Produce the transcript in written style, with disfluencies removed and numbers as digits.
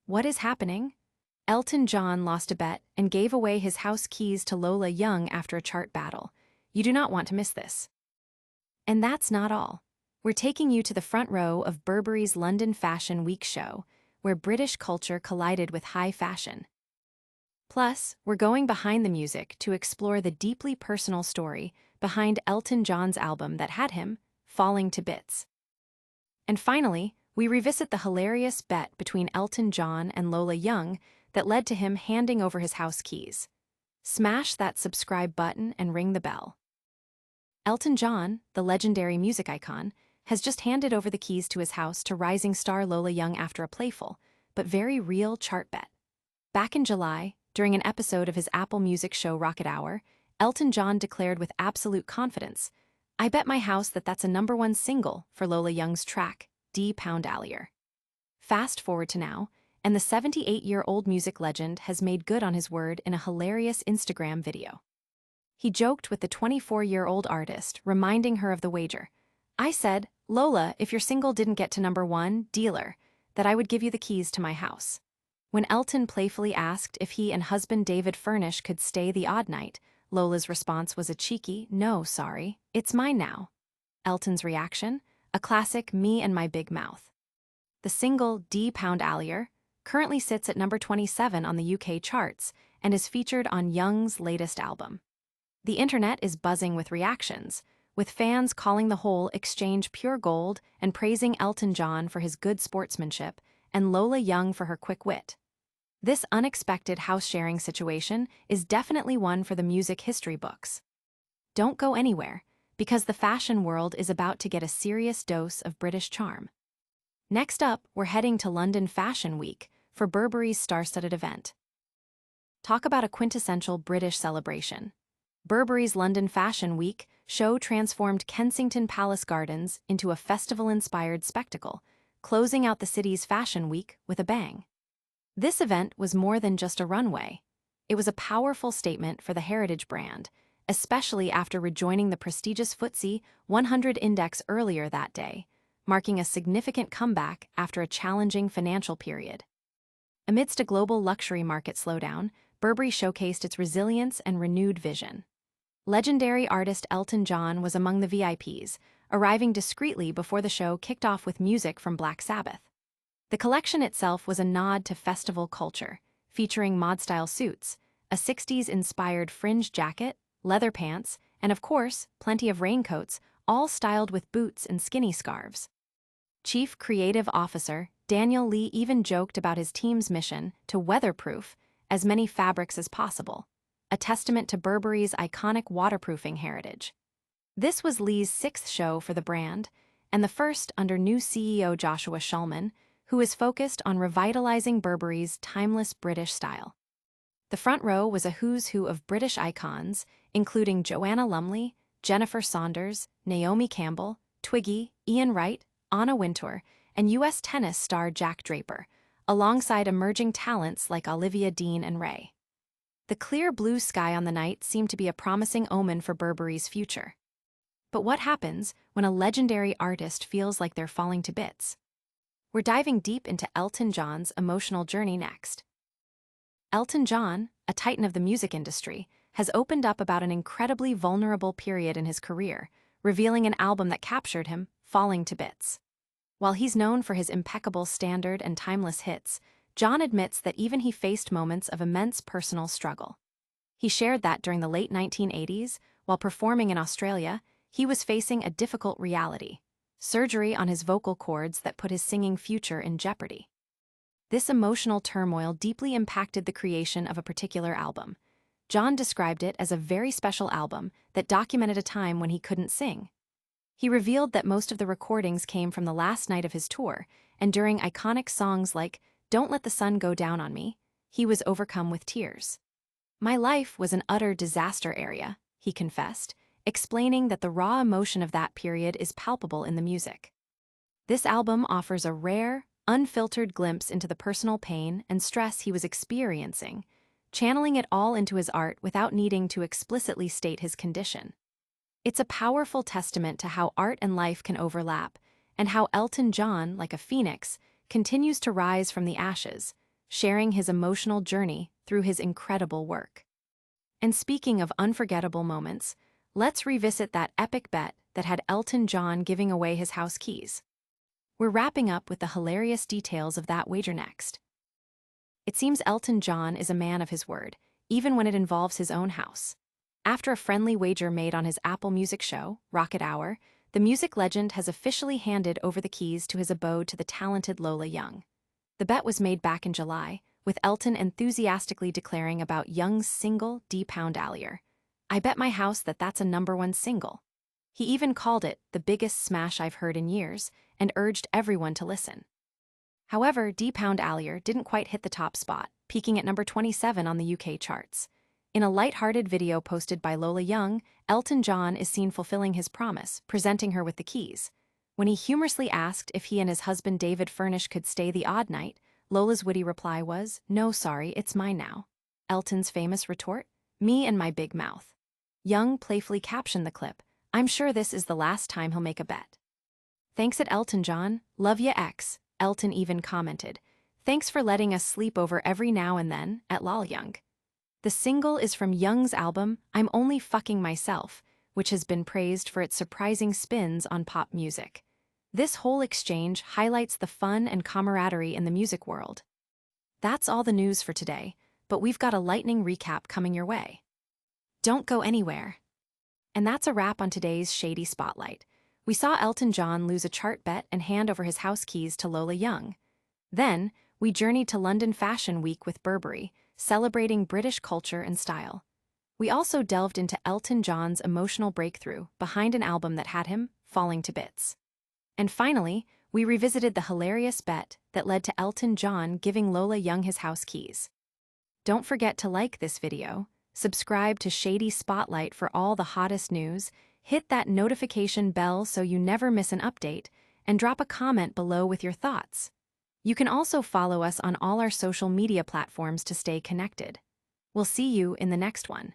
What is happening? Elton John lost a bet and gave away his house keys to Lola Young after a chart battle. You do not want to miss this. And that's not all. We're taking you to the front row of Burberry's London Fashion Week show, where British culture collided with high fashion. Plus, we're going behind the music to explore the deeply personal story behind Elton John's album that had him falling to bits. And finally, we revisit the hilarious bet between Elton John and Lola Young that led to him handing over his house keys. Smash that subscribe button and ring the bell. Elton John, the legendary music icon, has just handed over the keys to his house to rising star Lola Young after a playful, but very real chart bet. Back in July, during an episode of his Apple Music show Rocket Hour, Elton John declared with absolute confidence, "I bet my house that that's a #1 single for Lola Young's track, D-Pound Allier." Fast forward to now, and the 78-year-old music legend has made good on his word in a hilarious Instagram video. He joked with the 24-year-old artist, reminding her of the wager. "I said, Lola, if your single didn't get to #1, dealer, that I would give you the keys to my house." When Elton playfully asked if he and husband David Furnish could stay the odd night, Lola's response was a cheeky, "No, sorry, it's mine now." Elton's reaction? A classic me and my big mouth. The single D-Pound Allier currently sits at number 27 on the UK charts and is featured on Young's latest album. The internet is buzzing with reactions, with fans calling the whole exchange pure gold and praising Elton John for his good sportsmanship and Lola Young for her quick wit. This unexpected house-sharing situation is definitely one for the music history books. Don't go anywhere, because the fashion world is about to get a serious dose of British charm. Next up, we're heading to London Fashion Week for Burberry's star-studded event. Talk about a quintessential British celebration. Burberry's London Fashion Week show transformed Kensington Palace Gardens into a festival-inspired spectacle, closing out the city's fashion week with a bang. This event was more than just a runway. It was a powerful statement for the heritage brand, especially after rejoining the prestigious FTSE 100 index earlier that day, marking a significant comeback after a challenging financial period. Amidst a global luxury market slowdown, Burberry showcased its resilience and renewed vision. Legendary artist Elton John was among the VIPs, arriving discreetly before the show kicked off with music from Black Sabbath. The collection itself was a nod to festival culture, featuring mod-style suits, a 60s-inspired fringe jacket, leather pants, and of course, plenty of raincoats, all styled with boots and skinny scarves. Chief Creative Officer Daniel Lee even joked about his team's mission to weatherproof as many fabrics as possible, a testament to Burberry's iconic waterproofing heritage. This was Lee's 6th show for the brand, and the first under new CEO Joshua Schulman, who is focused on revitalizing Burberry's timeless British style. The front row was a who's who of British icons, including Joanna Lumley, Jennifer Saunders, Naomi Campbell, Twiggy, Ian Wright, Anna Wintour, and U.S. tennis star Jack Draper, alongside emerging talents like Olivia Dean and Ray. The clear blue sky on the night seemed to be a promising omen for Burberry's future. But what happens when a legendary artist feels like they're falling to bits? We're diving deep into Elton John's emotional journey next. Elton John, a titan of the music industry, has opened up about an incredibly vulnerable period in his career, revealing an album that captured him, falling to bits. While he's known for his impeccable standard and timeless hits, John admits that even he faced moments of immense personal struggle. He shared that during the late 1980s, while performing in Australia, he was facing a difficult reality: surgery on his vocal cords that put his singing future in jeopardy. This emotional turmoil deeply impacted the creation of a particular album. John described it as a very special album that documented a time when he couldn't sing. He revealed that most of the recordings came from the last night of his tour, and during iconic songs like "Don't Let the Sun Go Down on Me," he was overcome with tears. "My life was an utter disaster area," he confessed, explaining that the raw emotion of that period is palpable in the music. This album offers a rare, unfiltered glimpse into the personal pain and stress he was experiencing, channeling it all into his art without needing to explicitly state his condition. It's a powerful testament to how art and life can overlap, and how Elton John, like a phoenix, continues to rise from the ashes, sharing his emotional journey through his incredible work. And speaking of unforgettable moments, let's revisit that epic bet that had Elton John giving away his house keys. We're wrapping up with the hilarious details of that wager next. It seems Elton John is a man of his word, even when it involves his own house. After a friendly wager made on his Apple Music show, Rocket Hour, the music legend has officially handed over the keys to his abode to the talented Lola Young. The bet was made back in July, with Elton enthusiastically declaring about Young's single D-Pound Allier. "I bet my house that that's a #1 single." He even called it the biggest smash I've heard in years and urged everyone to listen. However, D-Pound Allier didn't quite hit the top spot, peaking at number 27 on the UK charts. In a light-hearted video posted by Lola Young, Elton John is seen fulfilling his promise, presenting her with the keys. When he humorously asked if he and his husband David Furnish could stay the odd night, Lola's witty reply was, "No, sorry, it's mine now." Elton's famous retort, "Me and my big mouth." Young playfully captioned the clip, "I'm sure this is the last time he'll make a bet." "Thanks at Elton John, love ya X," Elton even commented. "Thanks for letting us sleep over every now and then," at Lola Young. The single is from Young's album, I'm Only Fucking Myself, which has been praised for its surprising spins on pop music. This whole exchange highlights the fun and camaraderie in the music world. That's all the news for today, but we've got a lightning recap coming your way. Don't go anywhere. And that's a wrap on today's Shady Spotlight. We saw Elton John lose a chart bet and hand over his house keys to Lola Young. Then, we journeyed to London Fashion Week with Burberry, celebrating British culture and style. We also delved into Elton John's emotional breakthrough behind an album that had him falling to bits. And finally, we revisited the hilarious bet that led to Elton John giving Lola Young his house keys. Don't forget to like this video, subscribe to Shady Spotlight for all the hottest news, hit that notification bell so you never miss an update, and drop a comment below with your thoughts. You can also follow us on all our social media platforms to stay connected. We'll see you in the next one.